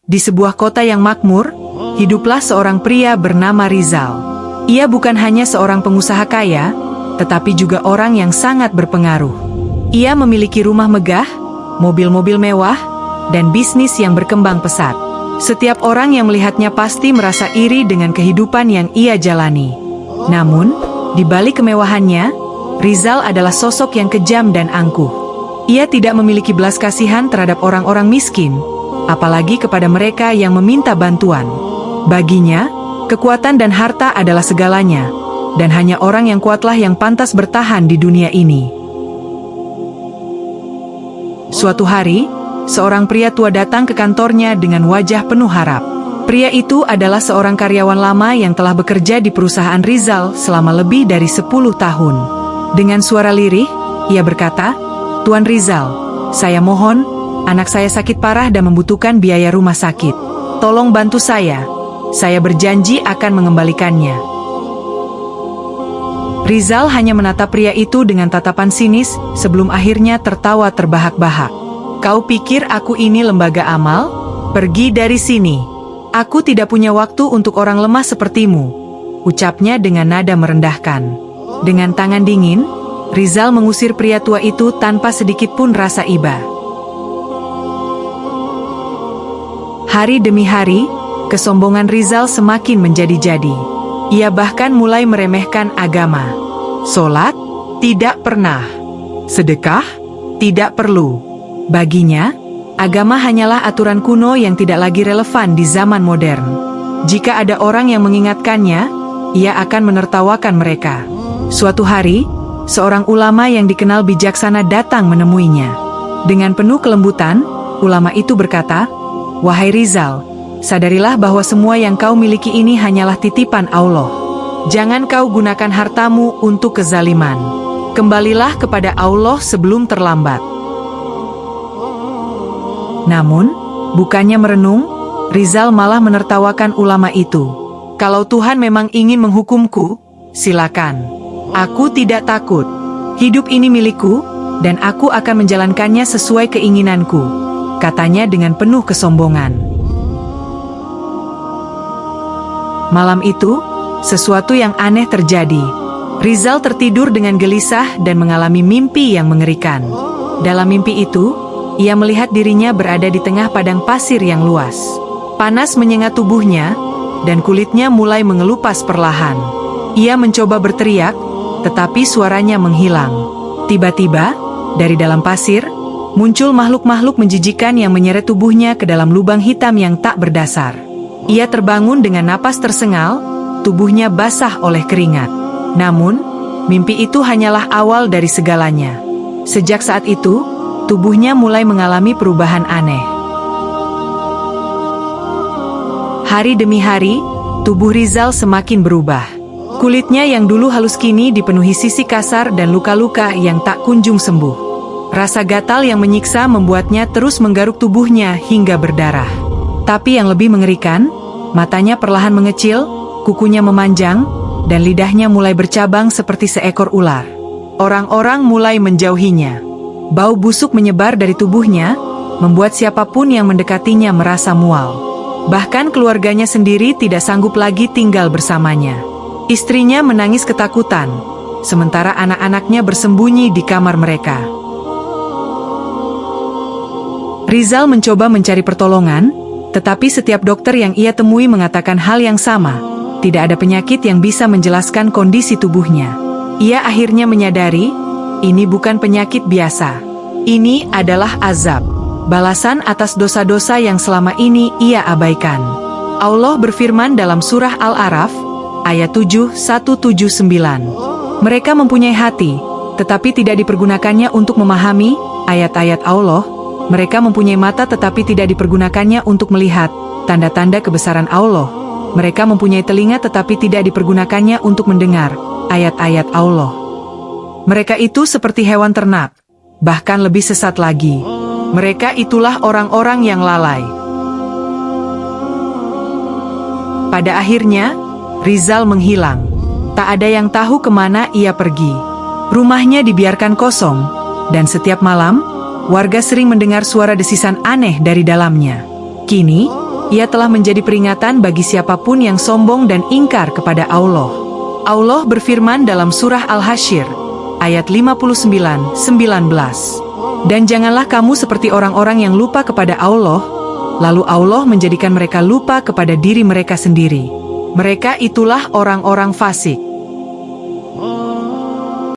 Di sebuah kota yang makmur, hiduplah seorang pria bernama Rizal. Ia bukan hanya seorang pengusaha kaya, tetapi juga orang yang sangat berpengaruh. Ia memiliki rumah megah, mobil-mobil mewah, dan bisnis yang berkembang pesat. Setiap orang yang melihatnya pasti merasa iri dengan kehidupan yang ia jalani. Namun, di balik kemewahannya, Rizal adalah sosok yang kejam dan angkuh. Ia tidak memiliki belas kasihan terhadap orang-orang miskin, apalagi kepada mereka yang meminta bantuan. Baginya, kekuatan dan harta adalah segalanya, dan hanya orang yang kuatlah yang pantas bertahan di dunia ini. Suatu hari, seorang pria tua datang ke kantornya dengan wajah penuh harap. Pria itu adalah seorang karyawan lama yang telah bekerja di perusahaan Rizal selama lebih dari 10 tahun. Dengan suara lirih, ia berkata, "Tuan Rizal, saya mohon, anak saya sakit parah dan membutuhkan biaya rumah sakit. Tolong bantu saya berjanji akan mengembalikannya." Rizal hanya menatap pria itu dengan tatapan sinis sebelum akhirnya tertawa terbahak-bahak. "Kau pikir aku ini lembaga amal? Pergi dari sini. Aku tidak punya waktu untuk orang lemah sepertimu," ucapnya dengan nada merendahkan. Dengan tangan dingin, Rizal mengusir pria tua itu tanpa sedikit pun rasa iba. Hari demi hari, kesombongan Rizal semakin menjadi-jadi. Ia bahkan mulai meremehkan agama. Sholat? Tidak pernah. Sedekah? Tidak perlu. Baginya, agama hanyalah aturan kuno yang tidak lagi relevan di zaman modern. Jika ada orang yang mengingatkannya, ia akan menertawakan mereka. Suatu hari, seorang ulama yang dikenal bijaksana datang menemuinya. Dengan penuh kelembutan, ulama itu berkata, "Wahai Rizal, sadarilah bahwa semua yang kau miliki ini hanyalah titipan Allah. Jangan kau gunakan hartamu untuk kezaliman. Kembalilah kepada Allah sebelum terlambat." Namun, bukannya merenung, Rizal malah menertawakan ulama itu. "Kalau Tuhan memang ingin menghukumku, silakan. Aku tidak takut. Hidup ini milikku, dan aku akan menjalankannya sesuai keinginanku," katanya dengan penuh kesombongan. Malam itu, sesuatu yang aneh terjadi. Rizal tertidur dengan gelisah dan mengalami mimpi yang mengerikan. Dalam mimpi itu, ia melihat dirinya berada di tengah padang pasir yang luas. Panas menyengat tubuhnya, dan kulitnya mulai mengelupas perlahan. Ia mencoba berteriak, tetapi suaranya menghilang. Tiba-tiba, dari dalam pasir, muncul makhluk-makhluk menjijikan yang menyeret tubuhnya ke dalam lubang hitam yang tak berdasar. Ia terbangun dengan napas tersengal, tubuhnya basah oleh keringat. Namun, mimpi itu hanyalah awal dari segalanya. Sejak saat itu, tubuhnya mulai mengalami perubahan aneh. Hari demi hari, tubuh Rizal semakin berubah. Kulitnya yang dulu halus kini dipenuhi sisi kasar dan luka-luka yang tak kunjung sembuh. Rasa gatal yang menyiksa membuatnya terus menggaruk tubuhnya hingga berdarah. Tapi yang lebih mengerikan, matanya perlahan mengecil, kukunya memanjang, dan lidahnya mulai bercabang seperti seekor ular. Orang-orang mulai menjauhinya. Bau busuk menyebar dari tubuhnya, membuat siapapun yang mendekatinya merasa mual. Bahkan keluarganya sendiri tidak sanggup lagi tinggal bersamanya. Istrinya menangis ketakutan, sementara anak-anaknya bersembunyi di kamar mereka. Rizal mencoba mencari pertolongan, tetapi setiap dokter yang ia temui mengatakan hal yang sama. Tidak ada penyakit yang bisa menjelaskan kondisi tubuhnya. Ia akhirnya menyadari, ini bukan penyakit biasa. Ini adalah azab, balasan atas dosa-dosa yang selama ini ia abaikan. Allah berfirman dalam surah Al-A'raf, ayat 7:179. Mereka mempunyai hati, tetapi tidak dipergunakannya untuk memahami ayat-ayat Allah. Mereka mempunyai mata tetapi tidak dipergunakannya untuk melihat tanda-tanda kebesaran Allah. Mereka mempunyai telinga tetapi tidak dipergunakannya untuk mendengar ayat-ayat Allah. Mereka itu seperti hewan ternak, bahkan lebih sesat lagi. Mereka itulah orang-orang yang lalai. Pada akhirnya, Rizal menghilang. Tak ada yang tahu kemana ia pergi. Rumahnya dibiarkan kosong, dan setiap malam, warga sering mendengar suara desisan aneh dari dalamnya. Kini, Ia telah menjadi peringatan bagi siapapun yang sombong dan ingkar kepada Allah. Allah berfirman dalam surah Al-Hasyr, ayat 59-19. Dan janganlah kamu seperti orang-orang yang lupa kepada Allah, lalu Allah menjadikan mereka lupa kepada diri mereka sendiri. Mereka itulah orang-orang fasik.